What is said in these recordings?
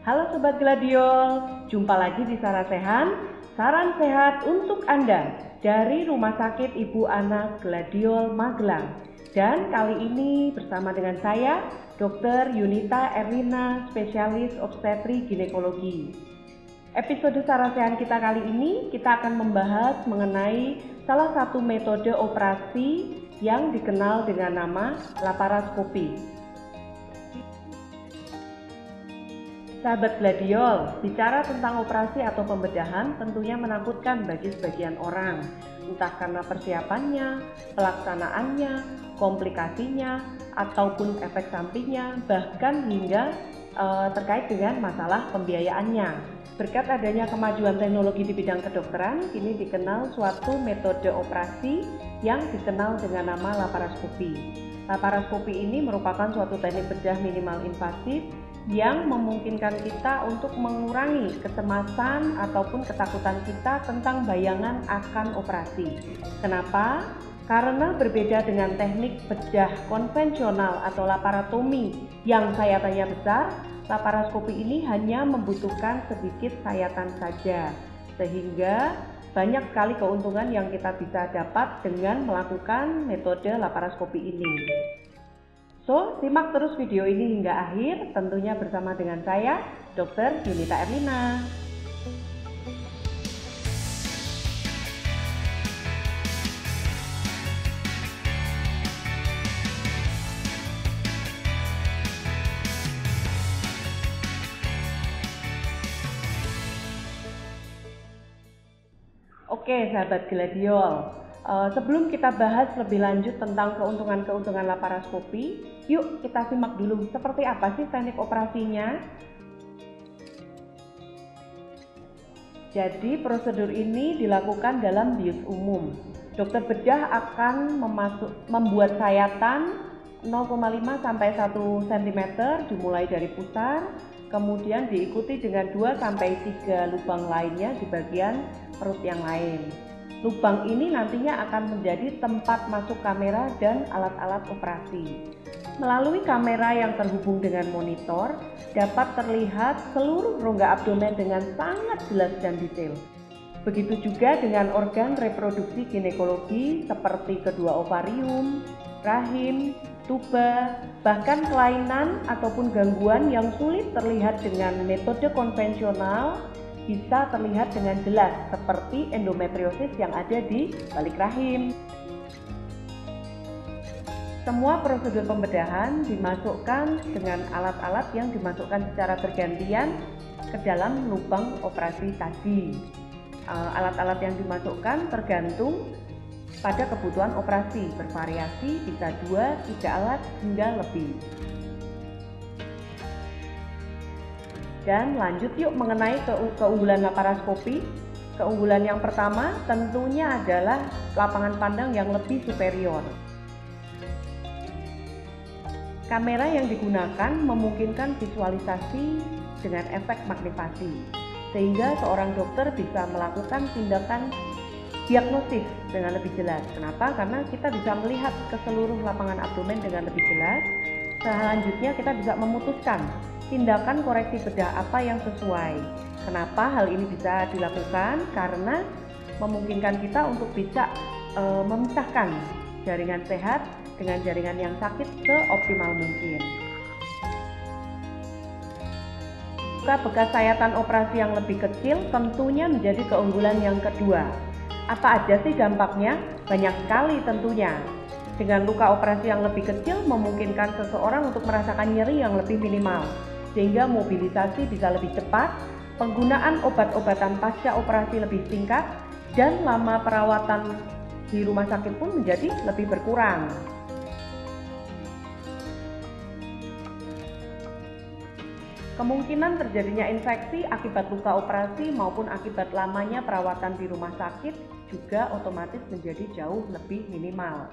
Halo Sobat Gladiol, jumpa lagi di Sarasehan, saran sehat untuk Anda dari Rumah Sakit Ibu Anak Gladiol Magelang. Dan kali ini bersama dengan saya, Dr. Yunita Erlina, spesialis obstetri ginekologi. Episode Sarasehan kita kali ini, kita akan membahas mengenai salah satu metode operasi yang dikenal dengan nama laparoskopi. Sahabat Gladiol, bicara tentang operasi atau pembedahan tentunya menakutkan bagi sebagian orang, entah karena persiapannya, pelaksanaannya, komplikasinya, ataupun efek sampingnya, bahkan hingga terkait dengan masalah pembiayaannya. Berkat adanya kemajuan teknologi di bidang kedokteran, kini dikenal suatu metode operasi yang dikenal dengan nama laparoskopi. Laparoskopi ini merupakan suatu teknik bedah minimal invasif yang memungkinkan kita untuk mengurangi kecemasan ataupun ketakutan kita tentang bayangan akan operasi. Kenapa? Karena berbeda dengan teknik bedah konvensional atau laparotomi yang sayatannya besar, laparoskopi ini hanya membutuhkan sedikit sayatan saja, sehingga banyak sekali keuntungan yang kita bisa dapat dengan melakukan metode laparoskopi ini. So, simak terus video ini hingga akhir, tentunya bersama dengan saya, Dr. Yunita Erlina. Oke, sahabat Gladiol. Sebelum kita bahas lebih lanjut tentang keuntungan-keuntungan laparoskopi, yuk kita simak dulu seperti apa sih teknik operasinya. Jadi prosedur ini dilakukan dalam bius umum. Dokter bedah akan membuat sayatan 0,5 sampai 1 cm dimulai dari pusar, kemudian diikuti dengan 2 sampai 3 lubang lainnya di bagian perut yang lain. Lubang ini nantinya akan menjadi tempat masuk kamera dan alat-alat operasi. Melalui kamera yang terhubung dengan monitor, dapat terlihat seluruh rongga abdomen dengan sangat jelas dan detail. Begitu juga dengan organ reproduksi ginekologi seperti kedua ovarium, rahim, tuba, bahkan kelainan ataupun gangguan yang sulit terlihat dengan metode konvensional bisa terlihat dengan jelas seperti endometriosis yang ada di balik rahim. Semua prosedur pembedahan dimasukkan dengan alat-alat yang dimasukkan secara bergantian ke dalam lubang operasi tadi. Alat-alat yang dimasukkan tergantung pada kebutuhan operasi, bervariasi bisa 2-3 alat hingga lebih. Dan lanjut yuk mengenai keunggulan laparoskopi. Keunggulan yang pertama tentunya adalah lapangan pandang yang lebih superior. Kamera yang digunakan memungkinkan visualisasi dengan efek magnifasi, sehingga seorang dokter bisa melakukan tindakan diagnosis dengan lebih jelas. Kenapa? Karena kita bisa melihat ke seluruh lapangan abdomen dengan lebih jelas. Selanjutnya kita bisa memutuskan tindakan koreksi bedah apa yang sesuai. Kenapa hal ini bisa dilakukan? Karena memungkinkan kita untuk bisa memisahkan jaringan sehat dengan jaringan yang sakit seoptimal mungkin. Bekas sayatan operasi yang lebih kecil tentunya menjadi keunggulan yang kedua. Apa aja sih dampaknya? Banyak sekali tentunya. Dengan luka operasi yang lebih kecil memungkinkan seseorang untuk merasakan nyeri yang lebih minimal, sehingga mobilisasi bisa lebih cepat, penggunaan obat-obatan pasca operasi lebih singkat, dan lama perawatan di rumah sakit pun menjadi lebih berkurang. Kemungkinan terjadinya infeksi akibat luka operasi maupun akibat lamanya perawatan di rumah sakit juga otomatis menjadi jauh lebih minimal.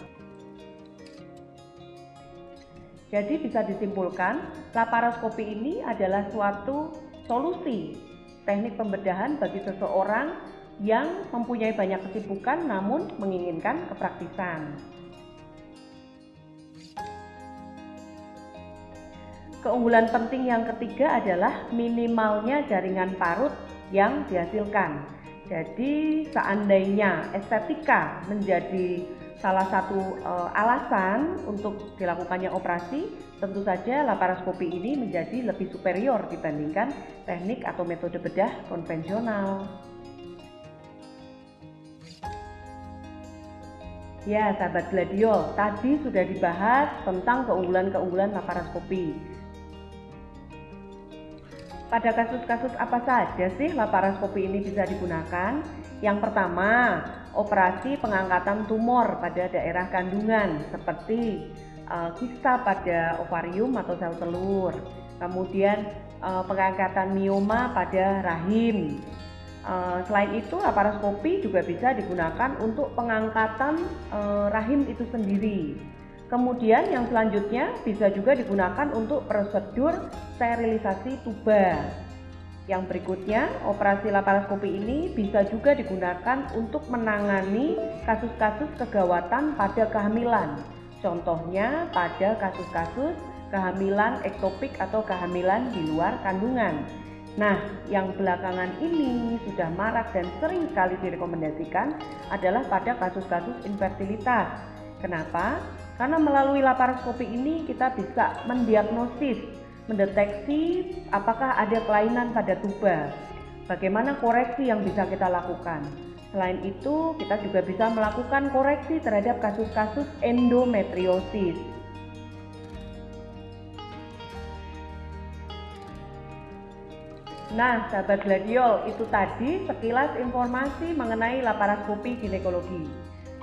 Jadi bisa disimpulkan, laparoskopi ini adalah suatu solusi teknik pembedahan bagi seseorang yang mempunyai banyak kesibukan namun menginginkan kepraktisan. Keunggulan penting yang ketiga adalah minimalnya jaringan parut yang dihasilkan. Jadi seandainya estetika menjadi salah satu alasan untuk dilakukannya operasi, tentu saja laparoskopi ini menjadi lebih superior dibandingkan teknik atau metode bedah konvensional. Ya, sahabat gladiol, tadi sudah dibahas tentang keunggulan-keunggulan laparoskopi. Pada kasus-kasus apa saja sih laparoskopi ini bisa digunakan? Yang pertama, operasi pengangkatan tumor pada daerah kandungan seperti kista pada ovarium atau sel telur. Kemudian pengangkatan mioma pada rahim. Selain itu, laparoskopi juga bisa digunakan untuk pengangkatan rahim itu sendiri. Kemudian yang selanjutnya bisa juga digunakan untuk prosedur sterilisasi tuba. Yang berikutnya, operasi laparoskopi ini bisa juga digunakan untuk menangani kasus-kasus kegawatan pada kehamilan. Contohnya pada kasus-kasus kehamilan ektopik atau kehamilan di luar kandungan. Nah, yang belakangan ini sudah marak dan sering sekali direkomendasikan adalah pada kasus-kasus infertilitas. Kenapa? Karena melalui laparoskopi ini kita bisa mendiagnosis, mendeteksi apakah ada kelainan pada tuba. Bagaimana koreksi yang bisa kita lakukan? Selain itu, kita juga bisa melakukan koreksi terhadap kasus-kasus endometriosis. Nah, sahabat gladiol, itu tadi sekilas informasi mengenai laparoskopi ginekologi.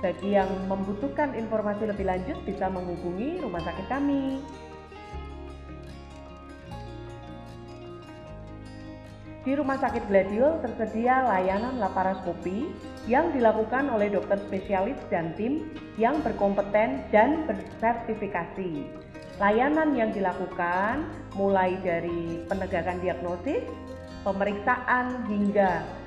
Bagi yang membutuhkan informasi lebih lanjut bisa menghubungi rumah sakit kami. Di Rumah Sakit Gladiol tersedia layanan laparoskopi yang dilakukan oleh dokter spesialis dan tim yang berkompeten dan bersertifikasi. Layanan yang dilakukan mulai dari penegakan diagnosis, pemeriksaan hingga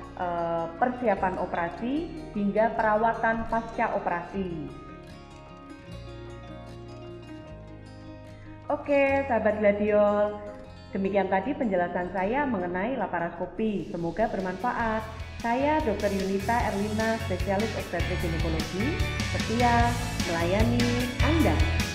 persiapan operasi hingga perawatan pasca operasi. Oke, sahabat gladiol, demikian tadi penjelasan saya mengenai laparoskopi. Semoga bermanfaat. Saya Dr. Yunita Erlina, spesialis obstetrik ginekologi, setia melayani Anda.